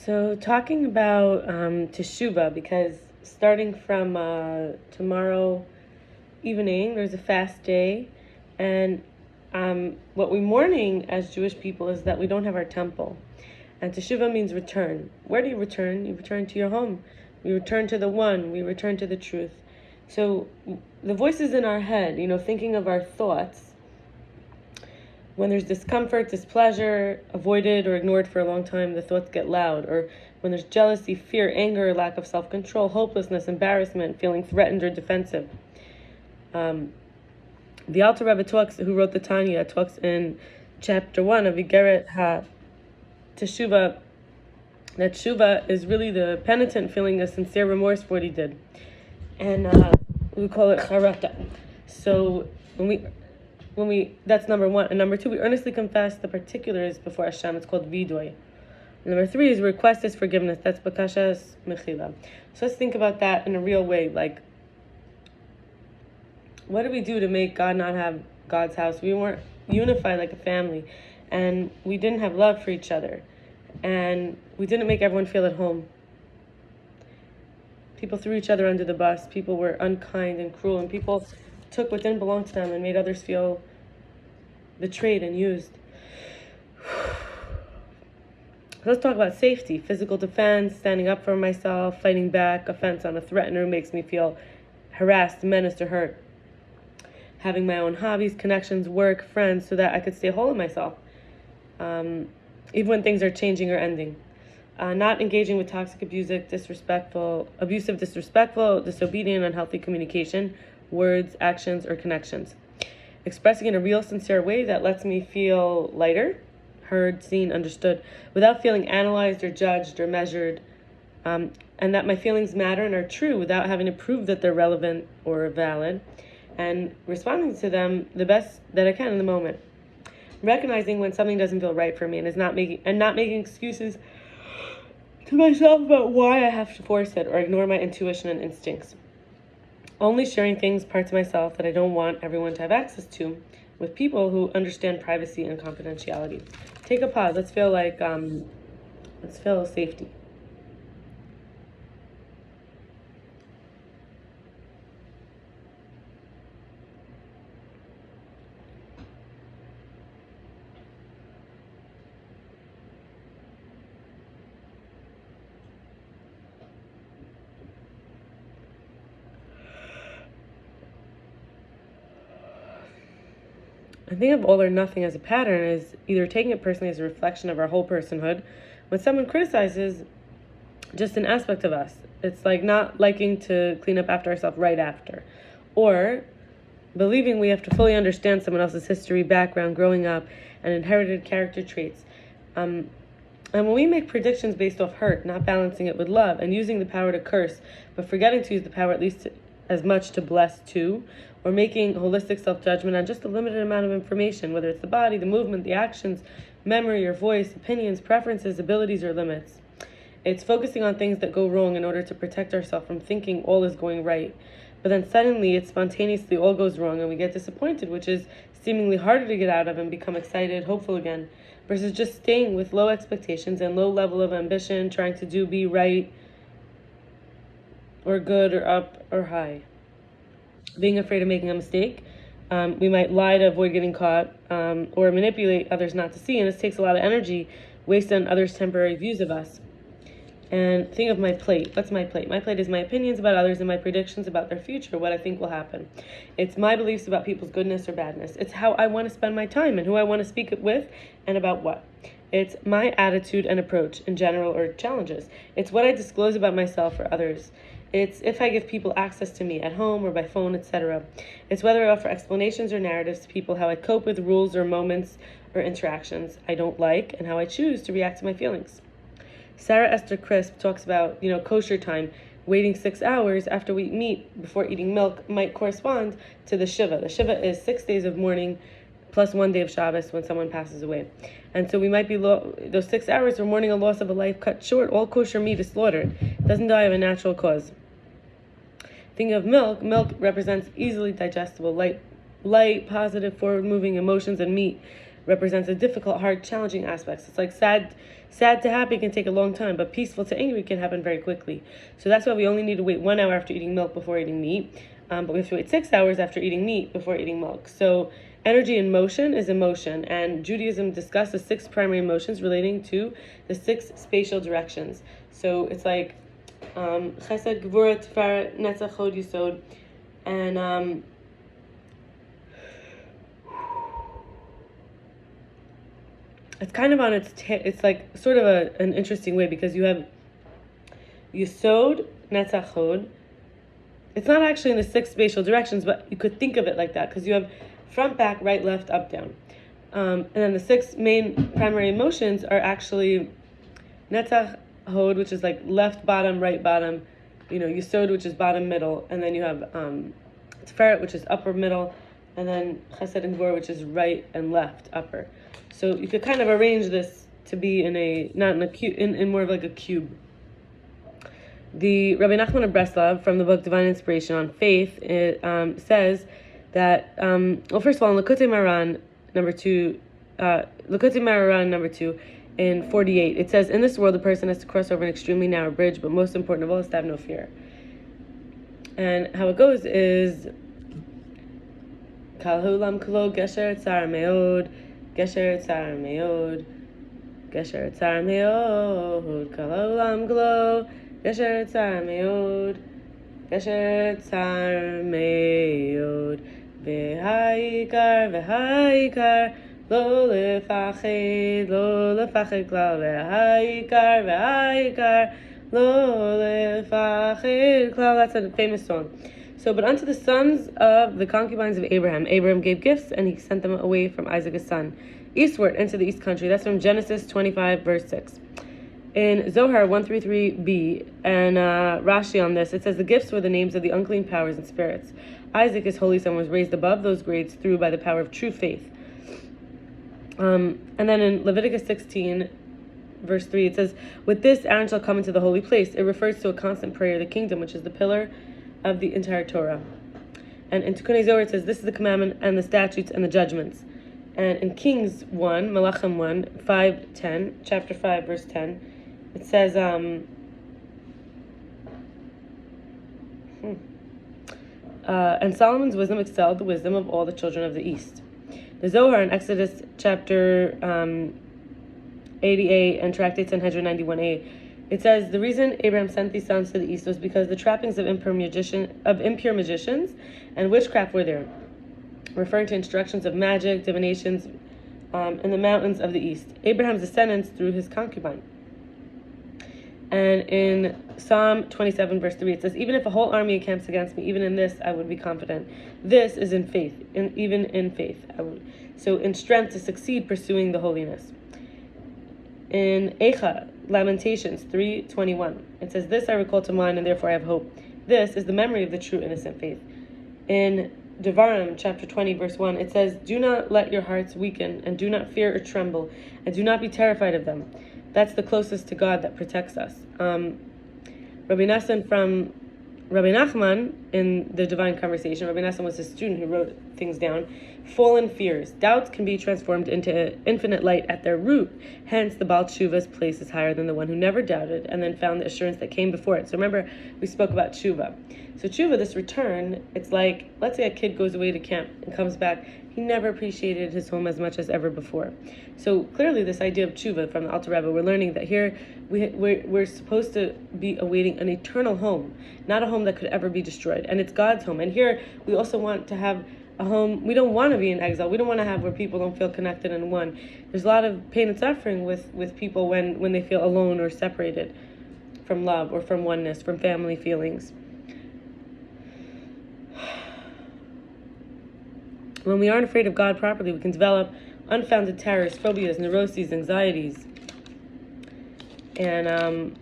So talking about Teshuva, because starting from tomorrow evening, there's a fast day, and what we're mourning as Jewish people is that we don't have our temple. And Teshuva means return. Where do you return? You return to your home. We return to the one. We return to the truth. So the voices in our head, thinking of our thoughts, when there's discomfort, displeasure, avoided or ignored for a long time, the thoughts get loud. Or when there's jealousy, fear, anger, lack of self-control, hopelessness, embarrassment, feeling threatened or defensive. The Alter Rebbe who wrote the Tanya, talks in chapter 1 of Iggeret Hateshuva that Shuva is really the penitent feeling a sincere remorse for what he did. And we call it charata. So when we that's number one. And number two, we earnestly confess the particulars before Hashem. It's called vidoy. And number three is request His forgiveness. That's bakashas mechila. So let's think about that in a real way. Like, what did we do to make God not have God's house? We weren't unified like a family, and we didn't have love for each other, and we didn't make everyone feel at home. People threw each other under the bus. People were unkind and cruel, and people took what didn't belong to them and made others feel betrayed and used. Let's talk about safety, physical defense, standing up for myself, fighting back, offense on a threatener who makes me feel harassed, menaced, or hurt. Having my own hobbies, connections, work, friends, so that I could stay whole in myself, even when things are changing or ending. Not engaging with toxic, abusive, disrespectful, disobedient, unhealthy communication, words, actions, or connections. Expressing in a real, sincere way that lets me feel lighter, heard, seen, understood, without feeling analyzed or judged or measured, and that my feelings matter and are true without having to prove that they're relevant or valid, and responding to them the best that I can in the moment. Recognizing when something doesn't feel right for me and not making excuses to myself about why I have to force it or ignore my intuition and instincts. Only sharing parts of myself that I don't want everyone to have access to, with people who understand privacy and confidentiality. Take a pause. Let's feel safety. I think of all or nothing as a pattern is either taking it personally as a reflection of our whole personhood. When someone criticizes just an aspect of us, it's like not liking to clean up after ourselves right after. Or believing we have to fully understand someone else's history, background, growing up, and inherited character traits. And when we make predictions based off hurt, not balancing it with love, and using the power to curse, but forgetting to use the power at least as much to bless too, or making holistic self-judgment on just a limited amount of information, whether it's the body, the movement, the actions, memory, or voice, opinions, preferences, abilities, or limits. It's focusing on things that go wrong in order to protect ourselves from thinking all is going right. But then suddenly, it spontaneously all goes wrong and we get disappointed, which is seemingly harder to get out of and become excited, hopeful again, versus just staying with low expectations and low level of ambition, trying to be right, or good, or up, or high. Being afraid of making a mistake. We might lie to avoid getting caught, or manipulate others not to see, and this takes a lot of energy wasted on others' temporary views of us. And think of my plate. What's my plate? My plate is my opinions about others and my predictions about their future, what I think will happen. It's my beliefs about people's goodness or badness. It's how I want to spend my time and who I want to speak it with and about what. It's my attitude and approach in general or challenges. It's what I disclose about myself or others. It's if I give people access to me at home or by phone, etc. It's whether I offer explanations or narratives to people, how I cope with rules or moments or interactions I don't like, and how I choose to react to my feelings. Sarah Esther Crispe talks about, kosher time. Waiting 6 hours after we eat meat before eating milk might correspond to the Shiva. The Shiva is 6 days of mourning plus 1 day of Shabbos when someone passes away. And so we might be, those 6 hours are mourning a loss of a life cut short. All kosher meat is slaughtered. It doesn't die of a natural cause. Thinking of milk represents easily digestible, light, positive, forward-moving emotions, and meat represents the difficult, hard, challenging aspects. It's like sad to happy can take a long time, but peaceful to angry can happen very quickly. So that's why we only need to wait 1 hour after eating milk before eating meat, but we have to wait 6 hours after eating meat before eating milk. So energy in motion is emotion, and Judaism discussed the 6 primary emotions relating to the 6 spatial directions. So it's like Chesed, Gvura, Tiferet, Netzach, Hod, Yisod, and it's kind of on it's like sort of an interesting way, because you have Yisod, Netzach, Hod. It's not actually in the 6 spatial directions, but you could think of it like that, because you have front, back, right, left, up, down. And then the 6 main primary emotions are actually Netzach, Hod, which is like left, bottom, right, bottom. Yisod, which is bottom, middle. And then you have Tiferet, which is upper, middle. And then Chesed and Gvura, which is right and left, upper. So you could kind of arrange this to be not in a cube, in more of like a cube. The Rabbi Nachman of Breslov, from the book Divine Inspiration on Faith, says that, first of all, in Likutei Moharan number 2, in 48, it says, in this world, a person has to cross over an extremely narrow bridge, but most important of all is to have no fear. And how it goes is, Kal Hulam Kalo Gesher Tzar Meod, Gesher Tzar Meod, Gesher Tzar Meod, Kal Hulam Kalo Gesher Tzar Meod, Gesher Tzar Meod, V'haikar, Lo lefachid klal, V'haikar, Lo lefachid klal. That's a famous song. So, but unto the sons of the concubines of Abraham gave gifts, and he sent them away from Isaac his son, eastward into the east country. That's from Genesis 25, verse 6. In Zohar 133b and Rashi on this, it says the gifts were the names of the unclean powers and spirits. Isaac, his holy son, was raised above those grades by the power of true faith. And then in Leviticus 16, verse 3, it says, with this Aaron shall come into the holy place. It refers to a constant prayer, the kingdom, which is the pillar of the entire Torah. And in Tikkun Zohar, it says, this is the commandment and the statutes and the judgments. And in Kings 1, Malachim 1, 5:10, chapter 5, verse 10, it says, and Solomon's wisdom excelled the wisdom of all the children of the East. The Zohar in Exodus chapter 88 and Tractate Sanhedrin 91a, it says, the reason Abraham sent these sons to the East was because the trappings of impure magicians and witchcraft were there, referring to instructions of magic, divinations in the mountains of the East. Abraham's descendants through his concubine. And in Psalm 27, verse 3, it says, even if a whole army encamps against me, even in this I would be confident. This is in faith, even in faith. So in strength to succeed pursuing the holiness. In Eicha, Lamentations 3:21, it says, this I recall to mind, and therefore I have hope. This is the memory of the true innocent faith. In Devarim, chapter 20, verse 1, it says, do not let your hearts weaken, and do not fear or tremble, and do not be terrified of them. That's the closest to God that protects us. Rabbi Nosson from Rabbi Nachman in the Divine Conversation, Rabbi Nosson was his student who wrote things down. Fallen fears. Doubts can be transformed into infinite light at their root. Hence, the Baal Tshuva's place is higher than the one who never doubted and then found the assurance that came before it. So remember, we spoke about Tshuva. So Tshuva, this return, it's like, let's say a kid goes away to camp and comes back. He never appreciated his home as much as ever before. So clearly this idea of Tshuva from the Alter Rebbe, we're learning that here we're supposed to be awaiting an eternal home, not a home that could ever be destroyed. And it's God's home. And here we also want to have a home. We don't want to be in exile. We don't want to have where people don't feel connected and one. There's a lot of pain and suffering with people when they feel alone or separated from love or from oneness, from family feelings. When we aren't afraid of God properly, we can develop unfounded terrors, phobias, neuroses, anxieties. And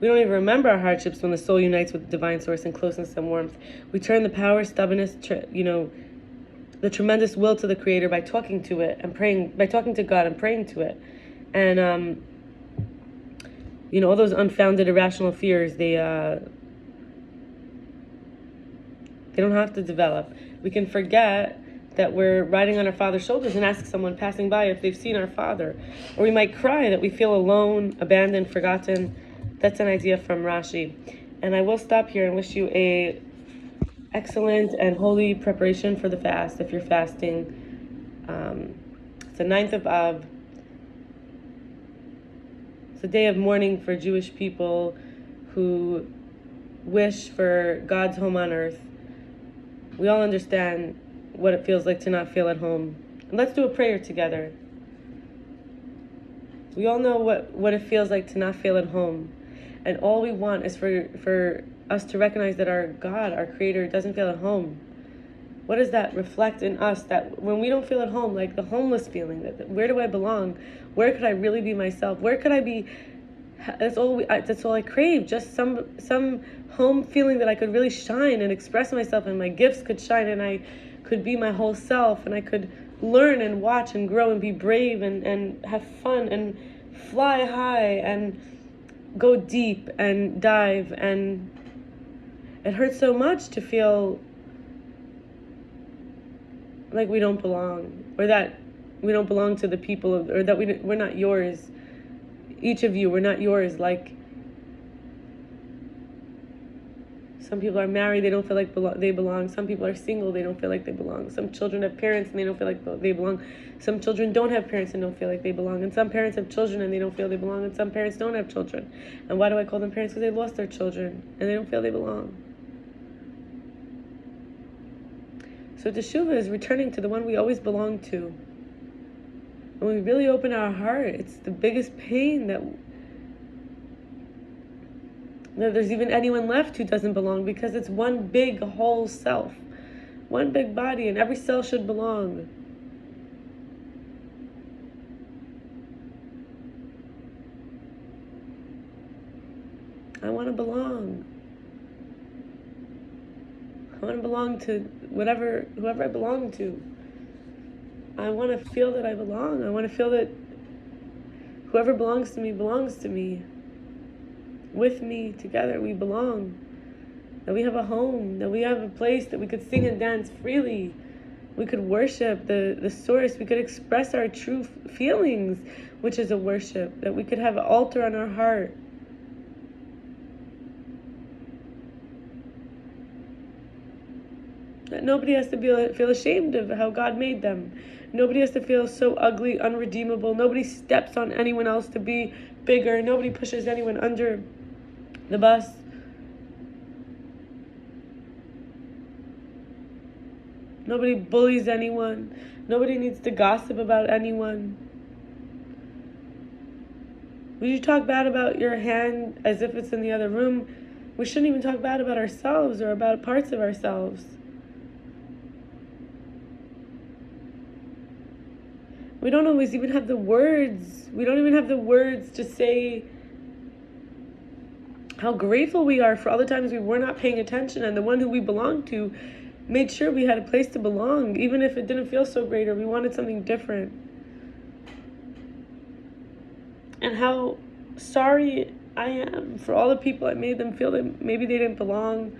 we don't even remember our hardships when the soul unites with the divine source in closeness and warmth. We turn the power, stubbornness, the tremendous will to the Creator by talking to it and praying, by talking to God and praying to it. And, all those unfounded, irrational fears, they don't have to develop. We can forget that we're riding on our Father's shoulders and ask someone passing by if they've seen our Father. Or we might cry that we feel alone, abandoned, forgotten. That's an idea from Rashi. And I will stop here and wish you a excellent and holy preparation for the fast if you're fasting. It's the 9th of Av. It's a day of mourning for Jewish people who wish for God's home on earth. We all understand what it feels like to not feel at home. And let's do a prayer together. We all know what it feels like to not feel at home. And all we want is for us to recognize that our God, our Creator, doesn't feel at home. What does that reflect in us? That when we don't feel at home, like the homeless feeling, that where do I belong? Where could I really be myself? Where could I be? That's all I crave. Just some home feeling that I could really shine and express myself, and my gifts could shine, and I could be my whole self, and I could learn and watch and grow and be brave and have fun and fly high and go deep and dive. And it hurts so much to feel like we don't belong, or that we don't belong to the people, or that we're not yours. Each of you, we're not yours. Like, some people are married, they don't feel like they belong. Some people are single, they don't feel like they belong. Some children have parents and they don't feel like they belong. Some children don't have parents and don't feel like they belong. And some parents have children and they don't feel they belong. And some parents don't have children. And why do I call them parents? Because they lost their children and they don't feel they belong. So Teshuva is returning to the one we always belong to. And when we really open our heart, it's the biggest pain that there's even anyone left who doesn't belong, because it's one big whole self, one big body, and every cell should belong. I want to belong. I want to belong to whoever I belong to. I want to feel that I belong. I want to feel that whoever belongs to me. With me, together, we belong. That we have a home, that we have a place that we could sing and dance freely. We could worship the source. We could express our true feelings, which is a worship. That we could have an altar on our heart. That nobody has to feel ashamed of how God made them. Nobody has to feel so ugly, unredeemable. Nobody steps on anyone else to be bigger. Nobody pushes anyone under the bus. Nobody bullies anyone. Nobody needs to gossip about anyone. When you talk bad about your hand as if it's in the other room, we shouldn't even talk bad about ourselves or about parts of ourselves. We don't always even have the words. We don't even have the words to say how grateful we are for all the times we were not paying attention, and the one who we belonged to made sure we had a place to belong, even if it didn't feel so great or we wanted something different. And how sorry I am for all the people I made them feel that maybe they didn't belong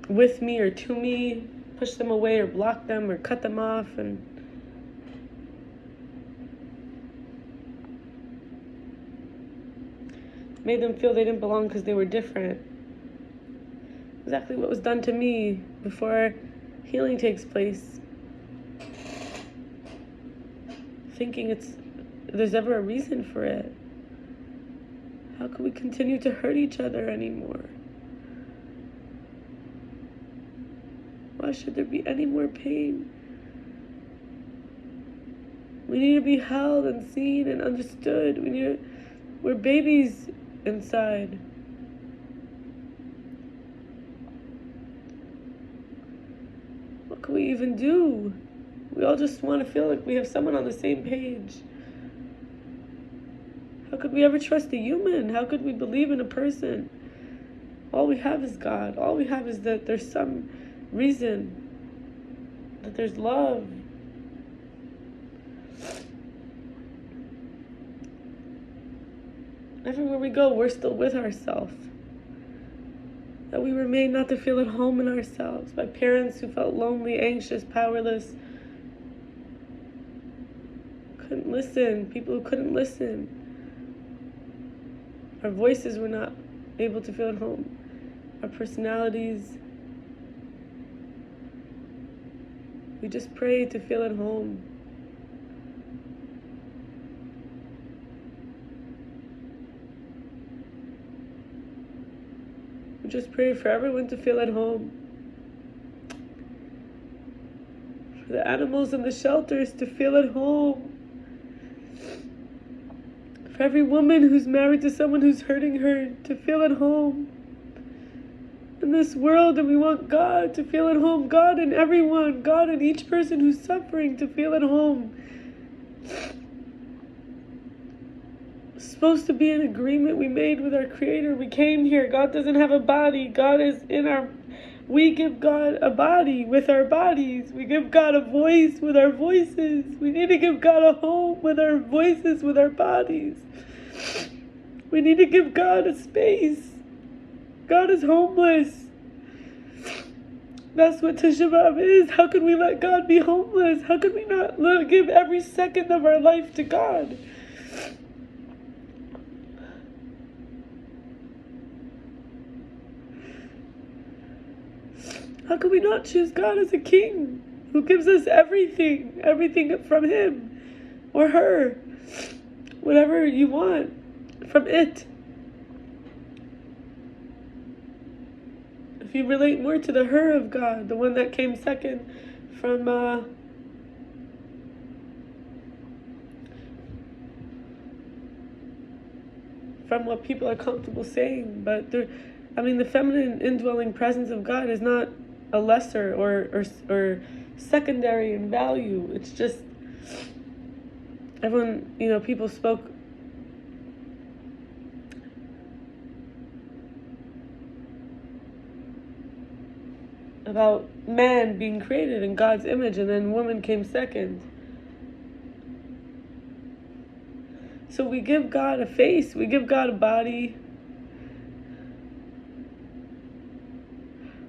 with me or to me, push them away or block them or cut them off, and made them feel they didn't belong because they were different. Exactly what was done to me before healing takes place. Thinking there's ever a reason for it. How can we continue to hurt each other anymore? Why should there be any more pain? We need to be held and seen and understood. We're babies inside. What can we even do? We all just want to feel like we have someone on the same page. How could we ever trust a human? How could we believe in a person? All we have is God. All we have is that there's some reason, that there's love. Everywhere we go, we're still with ourselves. that we were made not to feel at home in ourselves, by parents who felt lonely, anxious, powerless, couldn't listen, people who couldn't listen. Our voices were not able to feel at home. Our personalities, we just prayed to feel at home. We just prayed for everyone to feel at home. For the animals in the shelters to feel at home. For every woman who's married to someone who's hurting her to feel at home. In this world, and we want God to feel at home. God in everyone. God in each person who's suffering to feel at home. It's supposed to be an agreement we made with our Creator. We came here. God doesn't have a body. God is in our... We give God a body with our bodies. We give God a voice with our voices. We need to give God a home with our voices, with our bodies. We need to give God a space. God is homeless. That's what Tisha B'Av is. How can we let God be homeless? How can we not give every second of our life to God? How can we not choose God as a king who gives us everything from him or her, whatever you want from it? If you relate more to the her of God, the one that came second from what people are comfortable saying, but the feminine indwelling presence of God is not a lesser or secondary in value. It's just everyone, people spoke about man being created in God's image, and then woman came second. So we give God a face, we give God a body,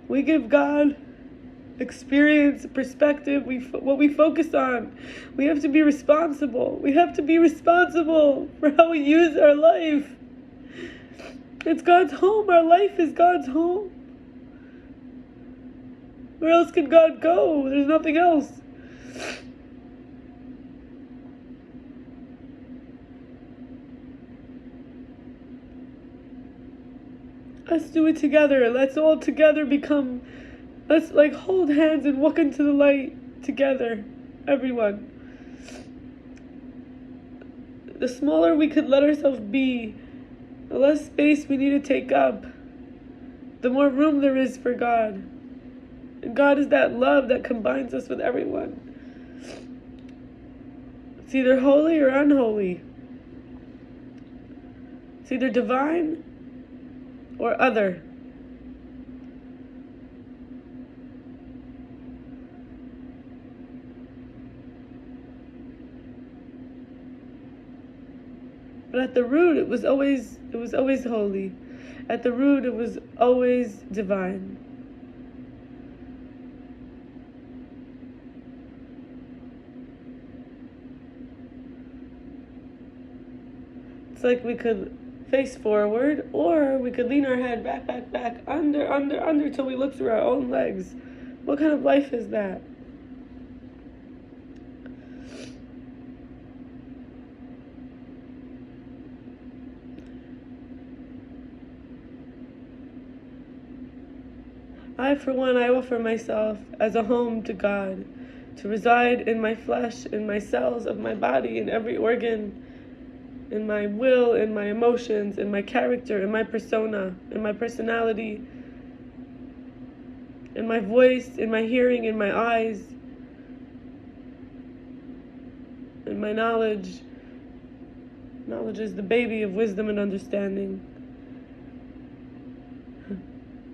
we give God experience, perspective, what we focus on. We have to be responsible. We have to be responsible for how we use our life. It's God's home. Our life is God's home. Where else can God go? There's nothing else. Let's do it together. Let's all together let's hold hands and walk into the light together. Everyone. The smaller we could let ourselves be, the less space we need to take up, the more room there is for God. And God is that love that combines us with everyone. It's either holy or unholy. It's either divine or other. But at the root, it was always holy. At the root, it was always divine. It's like we could face forward, or we could lean our head back, under till we look through our own legs. What kind of life is that? For one, I offer myself as a home to God, to reside in my flesh, in my cells of my body, in every organ, in my will, in my emotions, in my character, in my persona, in my personality, in my voice, in my hearing, in my eyes, in my knowledge. Knowledge is the baby of wisdom and understanding.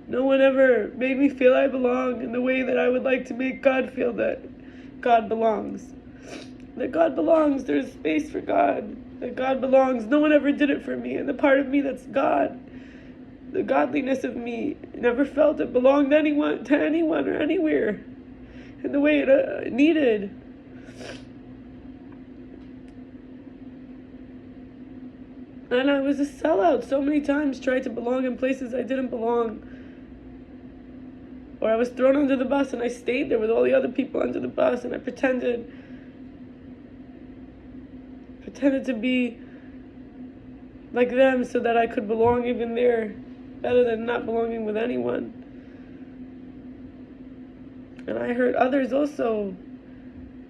No one ever made me feel I belong in the way that I would like to make God feel that God belongs. That God belongs, there's space for God. That God belongs. No one ever did it for me. And the part of me that's God the godliness of me never felt it belonged to anyone or anywhere in the way it needed. And I was a sellout so many times, tried to belong in places I didn't belong. Or I was thrown under the bus and I stayed there with all the other people under the bus, and I pretended to be like them so that I could belong even there, better than not belonging with anyone. And I hurt others also,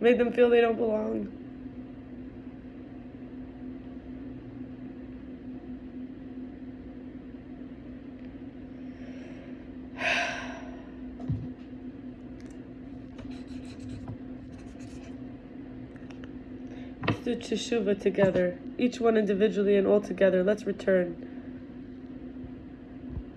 made them feel they don't belong. Let's do teshuva together, each one individually and all together. Let's return.